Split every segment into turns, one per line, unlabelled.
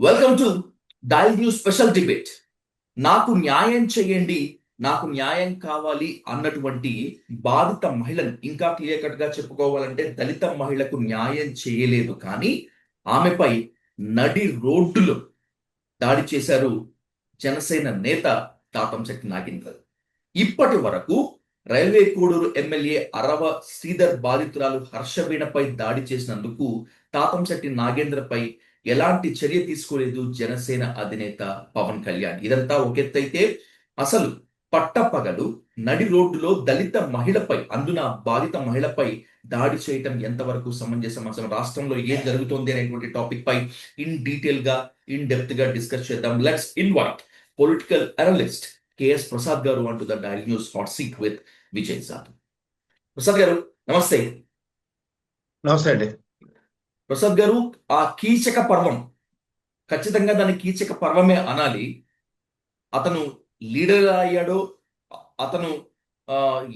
Welcome to dial news special debate. నాకు న్యాయం చేయండి, నాకు న్యాయం కావాలి అన్నటువంటి బాధిత మహిళను ఇంకా క్లియర్ కట్ గా చెప్పుకోవాలంటే దళిత మహిళకు న్యాయం చేయలేదు, కానీ ఆమెపై నడి రోడ్డులో దాడి చేశారు జనసేన నేత తాతంశెట్టి నాగేంద్ర. ఇప్పటి వరకు రైల్వే కోడూరు ఎమ్మెల్యే అరవ శ్రీధర్ బాధితురాలు హర్షవీణపై దాడి చేసినందుకు తాతంశెట్టి నాగేంద్రపై ఎలాంటి చర్య తీసుకోలేదు జనసేన అధినేత పవన్ కళ్యాణ్. ఇదంతా ఒకెత్తైతే అసలు పట్టపగలు నడి రోడ్డులో దళిత మహిళపై, అందున బాధిత మహిళపై దాడి చేయటం ఎంతవరకు సమంజసం, అసలు రాష్ట్రంలో ఏం జరుగుతోంది అనేటువంటి టాపిక్ పై ఇన్ డెప్త్ గా డిస్కస్ చేద్దాం. Let's invite political analyst KS Prasad గారు అంటూ the dial news hot seat with Vijay sir. Prasad గారు నమస్తే.
నమస్తే అండి.
ప్రసాద్ గారు, ఆ కీచక పర్వం, ఖచ్చితంగా దాన్ని కీచక పర్వమే అనాలి. అతను లీడర్ అయ్యాడో, అతను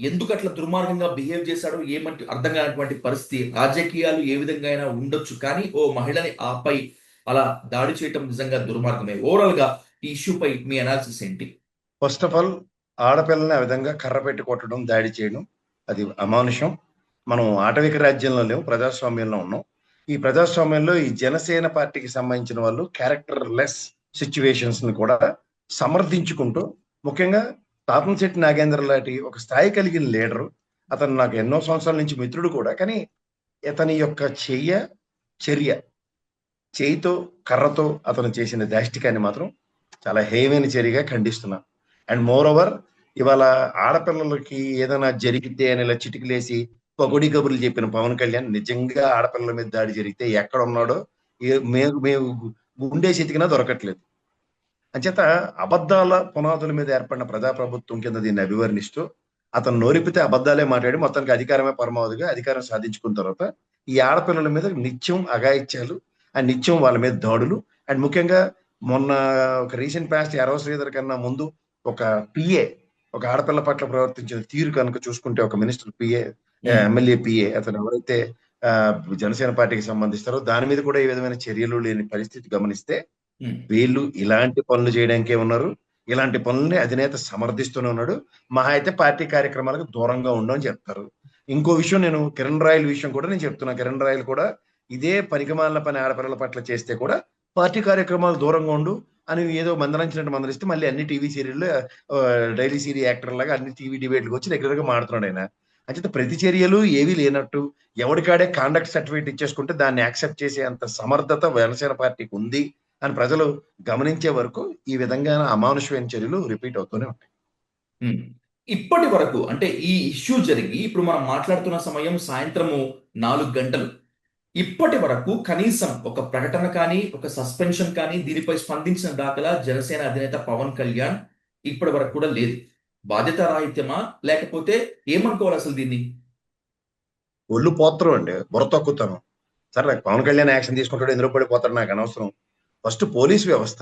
ఎందుకు అట్లా దుర్మార్గంగా బిహేవ్ చేశాడో ఏమంటే అర్థం కానటువంటి పరిస్థితి. రాజకీయాలు ఏ విధంగా అయినా ఉండొచ్చు, కానీ ఓ మహిళని ఆపై అలా దాడి చేయటం నిజంగా దుర్మార్గమే. ఓవరాల్ గా ఈ ఇష్యూపై మీ అనాలిసిస్ ఏంటి?
ఫస్ట్ ఆఫ్ ఆల్, ఆడపిల్లని ఆ విధంగా కర్ర పెట్టి కొట్టడం, దాడి చేయడం అది అమానుషం. మనం ఆటవిక రాజ్యంలో లేవు, ప్రజాస్వామ్యంలో ఉన్నాం. ఈ ప్రజాస్వామ్యంలో ఈ జనసేన పార్టీకి సంబంధించిన వాళ్ళు క్యారెక్టర్ లెస్ సిచ్యువేషన్స్ ని కూడా సమర్థించుకుంటూ, ముఖ్యంగా తాతంశెట్టి నాగేంద్ర లాంటి ఒక స్థాయి కలిగిన లీడరు, అతను నాకు ఎన్నో సంవత్సరాల నుంచి మిత్రుడు కూడా, కానీ ఇతని యొక్క చర్య చేయితో కర్రతో అతను చేసిన దాష్టికాన్ని మాత్రం చాలా హేయమైన చర్యగా ఖండిస్తున్నాను. అండ్ మోర్ ఓవర్, ఇవాళ ఆడపిల్లలకి ఏదైనా జరిగితే అని ఇలా చిటికలేసి పొగడి కబుర్లు చెప్పిన పవన్ కళ్యాణ్ నిజంగా ఆడపిల్లల మీద దాడి జరిగితే ఎక్కడ ఉన్నాడో మేము గుండె చెతికినా దొరకట్లేదు. అంచేత అబద్ధాల పునాదుల మీద ఏర్పడిన ప్రజాప్రభుత్వం కింద దీన్ని అభివర్ణిస్తూ అతను నోరిపితే అబద్ధాలే మాట్లాడి మొత్తానికి అధికారమే పరమావధిగా అధికారం సాధించుకున్న తర్వాత ఈ ఆడపిల్లల మీద నిత్యం అఘాయిత్యాలు అండ్ నిత్యం వాళ్ళ మీద దాడులు. అండ్ ముఖ్యంగా మొన్న ఒక రీసెంట్ పాస్ట్ అరవ శ్రీధర్ కన్నా ముందు ఒక పిఏ, ఒక ఆడపిల్ల పట్ల ప్రవర్తించిన తీరు కనుక చూసుకుంటే, ఒక మినిస్టర్ పిఏ, ఎమ్మెల్యే పిఏ, అతను ఎవరైతే జనసేన పార్టీకి సంబంధిస్తారో దాని మీద కూడా ఈ విధమైన చర్యలు లేని పరిస్థితి గమనిస్తే, వీళ్ళు ఇలాంటి పనులు చేయడానికే ఉన్నారు. ఇలాంటి పనుల్ని అధినేత సమర్థిస్తూనే ఉన్నాడు. మహా అయితే పార్టీ కార్యక్రమాలకు దూరంగా ఉండని చెప్తారు. ఇంకో విషయం, నేను కిరణ్ రాయల్ విషయం కూడా నేను చెప్తున్నా. కిరణ్ రాయల్ కూడా ఇదే పనికిమాలిన పని ఆడపిల్లల పట్ల చేస్తే కూడా పార్టీ కార్యక్రమాలు దూరంగా ఉండు అని ఏదో మందలించినట్టు మందలిస్తే మళ్ళీ అన్ని టీవీ సీరియల్లో డైలీ సీరీ యాక్టర్ లాగా అన్ని టీవీ డిబేట్లకు వచ్చి రెగ్యులర్ గా మాడుతున్నాడు ఆయన. అంచేత ప్రతి చర్యలు ఏవీ లేనట్టు ఎవరికాడే కాండక్ట్ సర్టిఫికేట్ ఇచ్చేసుకుంటే దాన్ని యాక్సెప్ట్ చేసే అంత సమర్థత జనసేన పార్టీకి ఉంది అని ప్రజలు గమనించే వరకు ఈ విధంగా అమానుషమైన చర్యలు రిపీట్ అవుతూనే ఉంటాయి.
ఇప్పటి వరకు అంటే ఈ ఇష్యూ జరిగి ఇప్పుడు మనం మాట్లాడుతున్న సమయం సాయంత్రము 4 గంటలు. ఇప్పటి వరకు కనీసం ఒక ప్రకటన కానీ, ఒక సస్పెన్షన్ కానీ దీనిపై స్పందించిన దాఖలా జనసేన అధినేత పవన్ కళ్యాణ్ ఇప్పటి వరకు కూడా లేదు. బాధ్యత రాహిత్యమా, లేకపోతే ఏమనుకోవాలి అసలు దీన్ని?
ఒళ్ళు పోత్రం అండి, బుర్ర తక్కుతాను. సరే, నాకు పవన్ కళ్యాణ్ యాక్షన్ తీసుకుంటాడు, ఎందులో పడిపోతాడు నాకు అనవసరం. ఫస్ట్ పోలీస్ వ్యవస్థ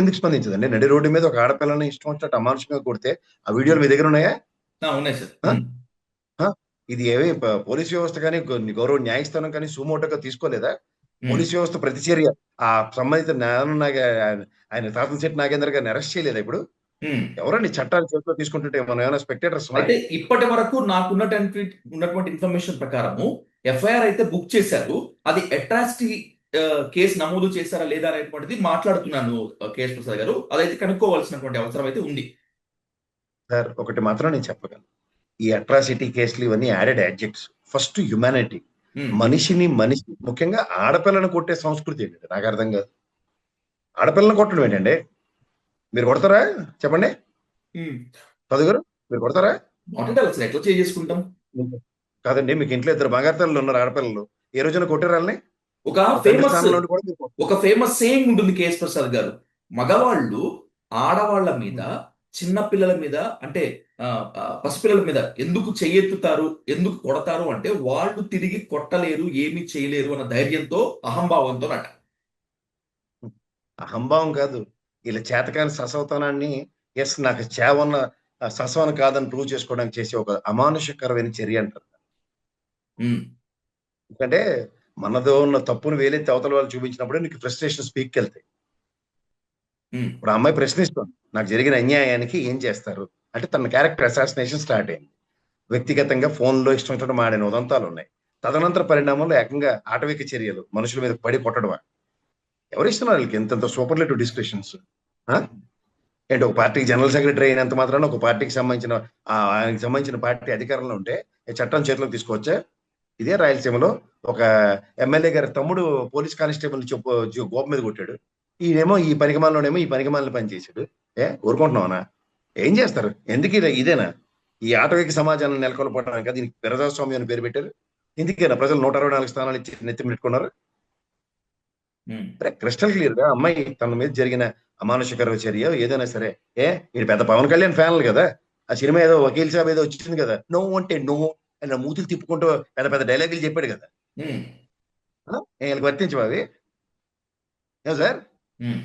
ఎందుకు స్పందించదండి? నడి రోడ్డు మీద ఒక ఆడపిల్లని ఇష్టం వచ్చినట్టు అమానుషంగా కొడితే ఆ వీడియోలు మీ దగ్గర ఉన్నాయా?
ఉన్నాయి సార్.
ఇది ఏవి పోలీస్ వ్యవస్థ కానీ గౌరవ న్యాయస్థానం కానీ సుమోటోగా తీసుకోలేదా? పోలీస్ వ్యవస్థ ప్రతిచర్య ఆ సంబంధిత ఆయన తాతంశెట్టి నాగేంద్ర గారిని అరెస్ట్ చేయలేదా? ఇప్పుడు ఎవరండి చట్టాలు చేతిలో తీసుకుంటుంటే మనం ఏమైనా స్పెక్టేటర్స్?
అయితే ఇప్పటి వరకు ఉన్నటువంటి ఇన్ఫర్మేషన్ ప్రకారము ఎఫ్ఐఆర్ అయితే బుక్ చేశారు. అది అట్రాసిటీ కేసు నమోదు చేశారా లేదా అనేటువంటిది మాట్లాడుతున్నాను కేఎస్ ప్రసాద్ గారు. అదైతే కనుక్కోవాల్సినటువంటి అవసరం అయితే ఉంది
సార్. ఒకటి మాత్రం నేను చెప్పగలను, ఈ అట్రాసిటీ కేసులు ఇవన్నీ యాడెడ్ యాడ్జెక్ట్స్. ఫస్ట్ హ్యుమానిటీ, మనిషి ముఖ్యంగా ఆడపిల్లను కొట్టే సంస్కృతి ఏంటంటే నాకు అర్థం కాదు. ఆడపిల్లని కొట్టడం ఏంటండి? మీరు కొడతారా చెప్పండి? చదువుగారు, మీరు కొడతారా?
ఎట్లా చేసుకుంటాం
కాదండి, మీకు ఇంట్లో 2 బంగారు తల్లులు ఉన్నారు, ఆడపిల్లలు. ఏ రోజున కొట్టారాలని?
ఒక ఫేమస్ సేయింగ్ ఉంటుంది కేఎస్ ప్రసాద్ గారు, మగవాళ్ళు ఆడవాళ్ల మీద, చిన్న పిల్లల మీద, అంటే పసిపిల్లల మీద ఎందుకు చెయ్యెత్తుతారు, ఎందుకు కొడతారు అంటే వాళ్ళు తిరిగి కొట్టలేరు, ఏమీ చేయలేరు అన్న ధైర్యంతో, అహంభావంతో అట.
అహంభావం కాదు, ఇలా చేతకాని ససవతనాన్ని నాకు చేవన్న ససవన కాదని ప్రూవ్ చేసుకోవడానికి చేసే ఒక అమానుషకరమైన చర్య అంటారు. ఎందుకంటే మనదో ఉన్న తప్పును వేలెత్తి అవతల వాళ్ళు చూపించినప్పుడే నీకు ఫ్రస్ట్రేషన్ స్పీక్కి వెళ్తాయి.
ఉమ్,
ఇప్పుడు ఆ అమ్మాయి ప్రశ్నిస్తుంది, నాకు జరిగిన అన్యాయానికి ఏం చేస్తారు అంటే తన క్యారెక్టర్ అసాసినేషన్ స్టార్ట్ అయింది. వ్యక్తిగతంగా ఫోన్లో ఇష్టం వచ్చినట్టు మాడిన ఉదంతాలు ఉన్నాయి. తదనంతర పరిణామంలో ఏకంగా ఆటవిక చర్యలు, మనుషుల మీద పడి కొట్టడమా. ఎవరు ఇస్తున్నారు వీళ్ళకి ఇంత సూపర్లేటివ్ డిస్క్రిప్షన్స్? ఏంటి, ఒక పార్టీకి జనరల్ సెక్రటరీ అయినంత మాత్రాన ఒక పార్టీకి సంబంధించిన ఆయనకి సంబంధించిన పార్టీ అధికారంలో ఉంటే ఈ చట్టం చేతిలోకి తీసుకోవచ్చా? ఇదే రాయలసీమలో ఒక ఎమ్మెల్యే గారి తమ్ముడు పోలీస్ కానిస్టేబుల్ చెప్పు గోప మీద కొట్టాడు. ఈయనేమో ఈ పనికిమాలలోనేమో ఈ పనికిమాలిన పని చేశాడు. ఊరుకుంటున్నావునా? ఏం చేస్తారు? ఎందుకు ఇదేనా ఈ ఆటవిక సమాజాన్ని నెలకొల్పడానికి దీనికి ప్రజాస్వామ్యం అని పేరు పెట్టారు? ఎందుకేనా ప్రజలు 164 స్థానాలు ఇచ్చి నెత్తి పెట్టుకున్నారు?
ఉమ్.
క్రిస్టల్ క్లియర్ గా అమ్మాయి తన మీద జరిగిన అమానుషకర చర్య ఏదైనా సరే, ఇది పెద్ద పవన్ కళ్యాణ్ ఫ్యాన్లు కదా, ఆ సినిమా ఏదో వకీల్ సాబ్ ఏదో వచ్చింది కదా, నో అంటే నో అని మూతులు తిప్పుకుంటూ పెద్ద పెద్ద డైలాగులు చెప్పాడు కదా.
ఉమ్.
వీళ్ళకి వర్తించవు అవి? ఏం సార్?
ఉమ్.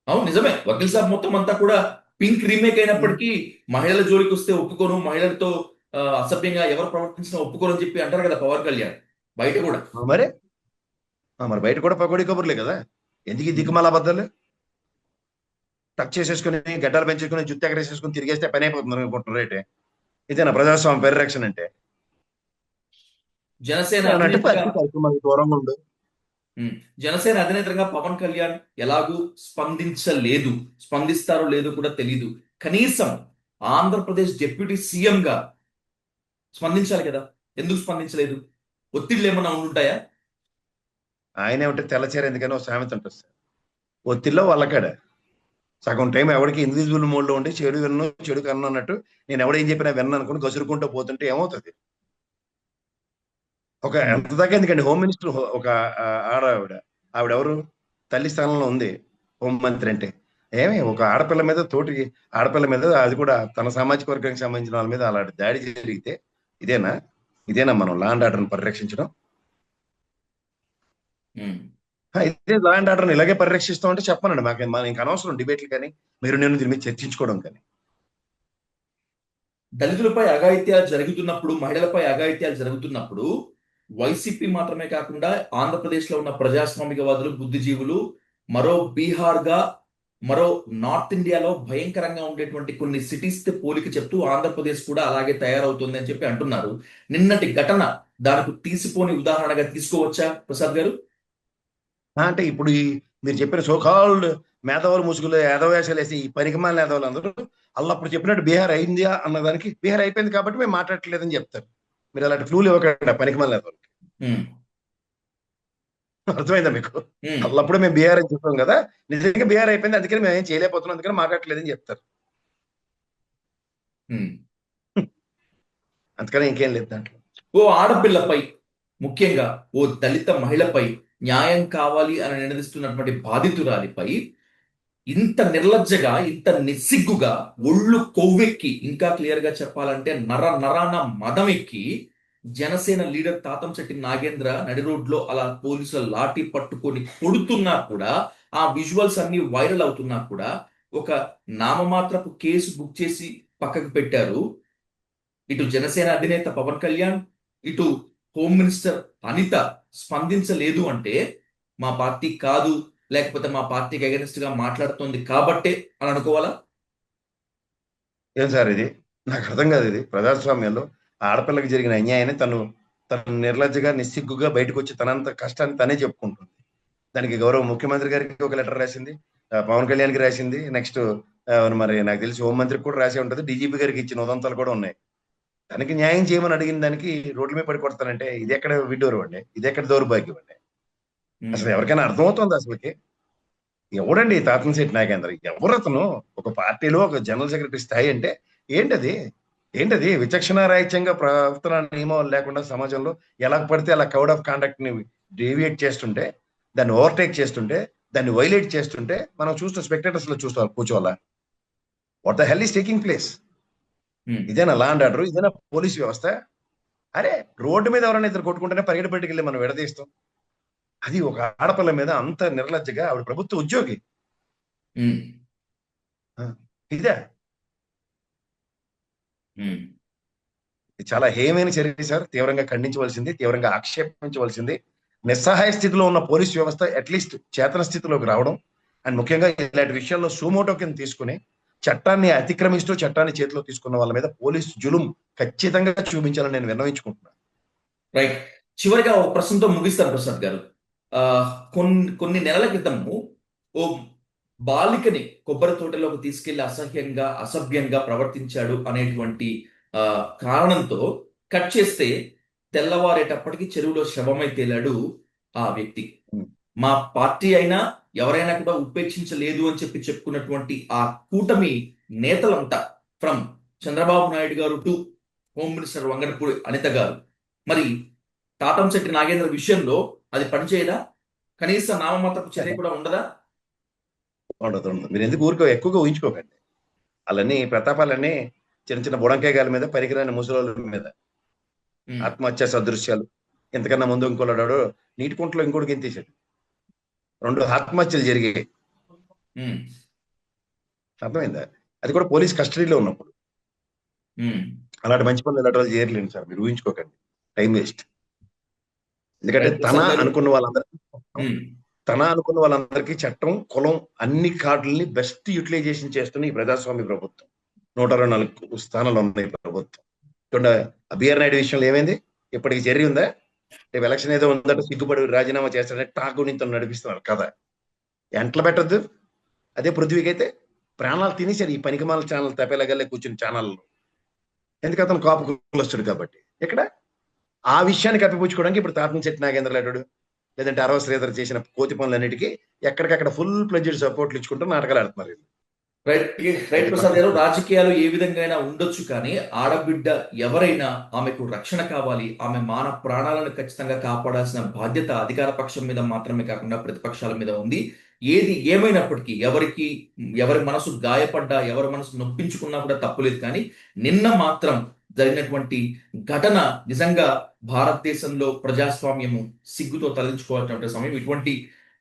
అవును, నిజమే. వకీల్ సాబ్ మొత్తం అంతా కూడా పింక్ రీమేక్ అయినప్పటికీ మహిళల జోలికి వస్తే ఒప్పుకోను, మహిళలతో అసభ్యంగా ఎవరు ప్రవర్తించినా ఒప్పుకోను అని చెప్పి అంటారు కదా పవన్ కళ్యాణ్ బయట కూడా.
మరి మరి బయట కూడా పకోడీ కబుర్లే కదా. ఎందుకు ఈ
ఉమ్.
దిక్కుమాల అబద్ధాలు? టచ్ చేసేసుకుని గడ్డలు పెంచేసుకుని జుత్తు ఎగరేసేసుకుని తిరిగేస్తే పని అయిపోతుంది అనుకుంటున్నారు రేటే. ఇదేనా ప్రజాస్వామ్య పరిరక్షణ అంటే?
జనసేన
ఏమనంటే
అధినేతగా
పార్టీ కార్యక్రమానికి దూరంగా ఉండు.
ఉమ్, జనసేన అధినేతగా పవన్ కళ్యాణ్ ఎలాగూ స్పందించలేదు, స్పందిస్తారో లేదో కూడా తెలియదు. కనీసం ఆంధ్రప్రదేశ్ డిప్యూటీ సీఎం గా స్పందించాలి కదా, ఎందుకు స్పందించలేదు? ఒత్తిళ్ళు ఏమన్నా ఉండుంటాయా?
ఆయన ఏమిటే తెల్లచీర ఎందుకని ఒక సామెత ఉంటుంది సార్. ఒత్తిడిలో వాళ్ళకాడ సగం టైం ఎవరికి ఇన్విజిబుల్ మోడ్ లో ఉండి చెడు విన్ను చెడు కన్ను అన్నట్టు నేను ఎవడేం చెప్పినా విన్నాను అనుకుని గసురుకుంటూ పోతుంటే ఏమవుతుంది? ఒక
ఉమ్.
ఎంత దాకా ఎందుకండి, హోమ్ మినిస్టర్ ఒక ఆడవిడ, ఆవిడెవరు? తల్లి స్థానంలో ఉంది హోంమంత్రి అంటే. ఒక ఆడపిల్ల మీద, తోటి ఆడపిల్ల మీద, అది కూడా తన సామాజిక వర్గానికి సంబంధించిన వాళ్ళ మీద అలాంటి దాడి జరిగితే ఇదేనా ఇదేనా మనం లా అండ్ ఆర్డర్ని పరిరక్షించడం?
ఉమ్.
ఇదే లా అండ్ ఆర్డర్ని ఇలాగే పరిరక్షిస్తాం అంటే చెప్పనండి. మాకు ఇంకా అనవసరం డిబేట్లు కానీ, మీరు నేను దీని మీద చర్చించుకోవడం కానీ.
దళితులపై అఘాయిత్యాలు జరుగుతున్నప్పుడు, మహిళలపై అఘాయిత్యాలు జరుగుతున్నప్పుడు వైసీపీ మాత్రమే కాకుండా ఆంధ్రప్రదేశ్ లో ఉన్న ప్రజాస్వామికవాదులు, బుద్ధిజీవులు మరో బీహార్ గా, మరో నార్త్ ఇండియాలో భయంకరంగా ఉండేటువంటి కొన్ని సిటీస్ తో పోలిక చెప్తూ ఆంధ్రప్రదేశ్ కూడా అలాగే తయారవుతుంది అని చెప్పి అంటున్నారు. నిన్నటి ఘటన దానికి తీసిపోని ఉదాహరణగా తీసుకోవచ్చా ప్రసాద్ గారు?
అంటే ఇప్పుడు మీరు చెప్పిన సోకాల్డ్ మేధావులు ముసుగులు ఏదవేశాలు వేసి ఈ పనికిమాలిన మేధావులు అందరూ అప్పుడు చెప్పినట్టు బీహార్ అయిందా అన్నదానికి బీహార్ అయిపోయింది కాబట్టి మేము మాట్లాడట్లేదని చెప్తారు. మీరు అలాంటి ఫ్లూలు ఇవ్వకండి పనికిమాలిన మేధావులు.
ఉమ్.
అర్థమైందా మీకు?
ఉమ్.
అప్పుడు మేము బీహార్ అని చెప్పాం కదా, నిజంగా బీహార్ అయిపోయింది అందుకని మేము ఏం చేయలేకపోతున్నాం అందుకని మాట్లాడట్లేదని చెప్తారు.
ఉమ్.
అందుకని ఇంకేం లేదు దాంట్లో.
ఓ ఆడపిల్లపై, ముఖ్యంగా ఓ దళిత మహిళపై న్యాయం కావాలి అని నినదిస్తున్నటువంటి బాధితురాలిపై ఇంత నిర్లజ్జగా, ఇంత నిస్సిగ్గుగా, ఒళ్ళు కొవ్వెక్కి, ఇంకా క్లియర్ గా చెప్పాలంటే నరాన మదం ఎక్కి జనసేన లీడర్ తాతంశెట్టి నాగేంద్ర నడి రోడ్లో అలా పోలీసుల లాఠీ పట్టుకొని కొడుతున్నా కూడా, ఆ విజువల్స్ అన్ని వైరల్ అవుతున్నా కూడా ఒక నామమాత్రపు కేసు బుక్ చేసి పక్కకు పెట్టారు. ఇటు జనసేన అధినేత పవన్ కళ్యాణ్, ఇటు హోమ్ మినిస్టర్ అనిత స్పందించలేదు అంటే మా పార్టీ కాదు, లేకపోతే మా పార్టీకి అగెనిస్ట్ గా మాట్లాడుతోంది కాబట్టే అని అనుకోవాలా?
ఏం సార్ ఇది? నాకు అర్థం కాదు. ఇది ప్రజాస్వామ్యంలో ఆడపిల్లకి జరిగిన అన్యాయాన్ని తను నిర్లజ్జగా నిస్సిగ్గుగా బయటకు వచ్చి తనంత కష్టాన్ని తనే చెప్పుకుంటుంది. దానికి గౌరవ ముఖ్యమంత్రి గారికి ఒక లెటర్ రాసింది, పవన్ కళ్యాణ్కి రాసింది, నెక్స్ట్ మరి నాకు తెలిసి హోంమంత్రికి కూడా రాసి ఉంటుంది, డీజీపీ గారికి ఇచ్చిన ఉదంతాలు కూడా ఉన్నాయి. తనకి న్యాయం చేయమని అడిగిన దానికి రోడ్ల మీద పడి కొడతానంటే ఇది ఎక్కడ విడ్డూరం అండి? ఇది ఎక్కడ దౌర్భాగ్యం అండి? అసలు ఎవరికైనా అర్థమవుతుంది అసలుకి? ఎవడండి ఈ తాతంశెట్టి నాగేంద్ర? ఎవరు అతను? ఒక పార్టీలో ఒక జనరల్ సెక్రటరీ స్థాయి అంటే ఏంటది? ఏంటది? విచక్షణ రాహిత్యంగా ప్రవర్తన నియమాలు లేకుండా సమాజంలో ఎలా పడితే అలా కోడ్ ఆఫ్ కాండక్ట్ ని డేవియేట్ చేస్తుంటే, దాన్ని ఓవర్టేక్ చేస్తుంటే, దాన్ని వైలేట్ చేస్తుంటే మనం చూస్తూ స్పెక్టేటర్స్ లో చూస్తాం కూర్చోవాలా? What the hell is taking place? ఇదేనా లా అండ్ ఆర్డర్? ఇదేనా పోలీస్ వ్యవస్థ? అరే, రోడ్డు మీద ఎవరైనా ఇద్దరు కొట్టుకుంటేనే పరిగెట్టి వెళ్ళి మనం విడదీస్తాం. అది ఒక ఆడపిల్ల మీద అంత నిర్లజ్జగా, ఆవిడ ప్రభుత్వ ఉద్యోగి. ఇదే ఇది చాలా హేయమైన చర్య సార్. తీవ్రంగా ఖండించవలసింది, తీవ్రంగా ఆక్షేపించవలసింది. నిస్సహాయ స్థితిలో ఉన్న పోలీస్ వ్యవస్థ అట్లీస్ట్ చేతన స్థితిలోకి రావడం అండ్ ముఖ్యంగా ఇలాంటి విషయాల్లో సుమోటో కింద తీసుకుని చట్టాన్ని అతిక్రమిస్తూ చట్టాన్ని చేతిలో తీసుకున్న వాళ్ళ మీద పోలీస్ జులుం ఖచ్చితంగా చూపించాలని నేను విన్నవించుకుంటున్నాను.
రైట్. చివరిగా ఒక ప్రశ్నతో ముగిస్తాను ప్రసాద్ గారు. ఆ, కొన్ని నెలల క్రితము ఓ బాలికని కొబ్బరి తోటలోకి తీసుకెళ్లి అసహ్యంగా అసభ్యంగా ప్రవర్తించాడు అనేటువంటి ఆ, కారణంతో కట్ చేస్తే తెల్లవారేటప్పటికి చెరువులో శవమై తేలాడు ఆ వ్యక్తి.
ఉం.
మా పార్టీ అయినా ఎవరైనా కూడా ఉపేక్షించలేదు అని చెప్పి చెప్పుకున్నటువంటి ఆ కూటమి నేతలంతా ఫ్రమ్ చంద్రబాబు నాయుడు గారు టు హోమ్ మినిస్టర్ వంగనపూడి అనిత గారు, మరి తాతంశెట్టి నాగేంద్ర విషయంలో అది పనిచేయదా? కనీస నామమాత్రపు చర్య కూడా ఉండదా?
ఉండదు, ఉండదు. మీరు ఎందుకు ఊరికో ఎక్కువగా ఊహించుకోకండి. అలాన్ని ప్రతాపాలన్నీ చిన్న చిన్న బుడంకాయగాల మీద, పనికిరాని ముసలోళ్ళ మీద
ఉమ్,
ఆత్మహత్య సదృశ్యాలు. ఇంతకన్నా ముందు ఇంకోలాడాడు నీటి కుంటలో ఇంకోటి గెంతేశాడు. 2 ఆత్మహత్యలు జరిగాయి.
ఉమ్,
అర్థమైందా? అది కూడా పోలీస్ కస్టడీలో ఉన్నప్పుడు.
ఉమ్.
అలాంటి మంచి పనులు ఇలాంటి వాళ్ళు చేయలేండి సార్. మీరు ఊహించుకోకండి. Time waste. ఎందుకంటే
రైట్ ప్రసాద్ గారు. ఉమ్,
తన అనుకున్న వాళ్ళందరికీ చట్టం, కులం అన్ని కార్డుల్ని బెస్ట్ యూటిలైజేషన్ చేస్తున్న ఈ ప్రజాస్వామ్య ప్రభుత్వం. 124 స్థానాలు ఉన్నాయి ఈ ప్రభుత్వం. చూడండి, బిఆర్ నాయుడు విషయంలో ఏమైంది? ఇప్పటికి చర్య ఉందా? రేపు ఎలక్షన్ ఏదో ఉందంటే సిగ్గుపడి రాజీనామా చేస్తాడని టాక్ గురించి నడిపిస్తున్నారు కదా. ఎంట్ల పెట్టద్దు. అదే పృథ్వీకి అయితే ప్రాణాలు తినేశారు ఈ పనికిమాల ఛానల్ తపేలాగల్లే కూర్చుని ఛానల్లో. ఎందుకు? అతను కాపు కులస్తుడు కాబట్టి. ఇక్కడ ఆ విషయాన్ని కప్పిపుచ్చుకోవడానికి ఇప్పుడు తాతంశెట్టి నాగేంద్ర లాంటి లేదంటే అరవ శ్రీధర్ చేసిన కోతి పనులన్నిటికీ ఎక్కడికక్కడ ఫుల్ ప్లెడ్జెడ్ సపోర్ట్లు ఇచ్చుకుంటూ నాటకాలు ఆడుతున్నారు వీళ్ళు.
రైట్. రైట్
అది
ప్రసాద్ గారు, రాజకీయాలు ఏ విధంగా అయినా ఉండొచ్చు, కానీ ఆడబిడ్డ ఎవరైనా ఆమెకు రక్షణ కావాలి. ఆమె మాన ప్రాణాలను ఖచ్చితంగా కాపాడాల్సిన బాధ్యత అధికార పక్షం మీద మాత్రమే కాకుండా ప్రతిపక్షాల మీద ఉంది. ఏది ఏమైనప్పటికీ ఎవరి మనసు గాయపడ్డా, ఎవరి మనసు నొప్పించుకున్నా కూడా తప్పులేదు. కానీ నిన్న మాత్రం జరిగినటువంటి ఘటన నిజంగా భారతదేశంలో ప్రజాస్వామ్యము సిగ్గుతో తలదించుకోవాల్సిన సమయం. ఇటువంటి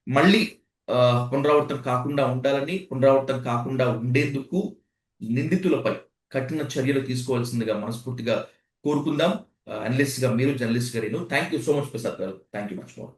మళ్ళీ ఆ, పునరావృతం కాకుండా ఉండాలని, పునరావృతం కాకుండా ఉండేందుకు నిందితులపై కఠిన చర్యలు తీసుకోవాల్సిందిగా మనస్ఫూర్తిగా కోరుకుందాం. అనలిస్ట్ గా మీరు, జర్నలిస్ట్ గా నేను. Thank you so much Prasad గారు. Thank you much more.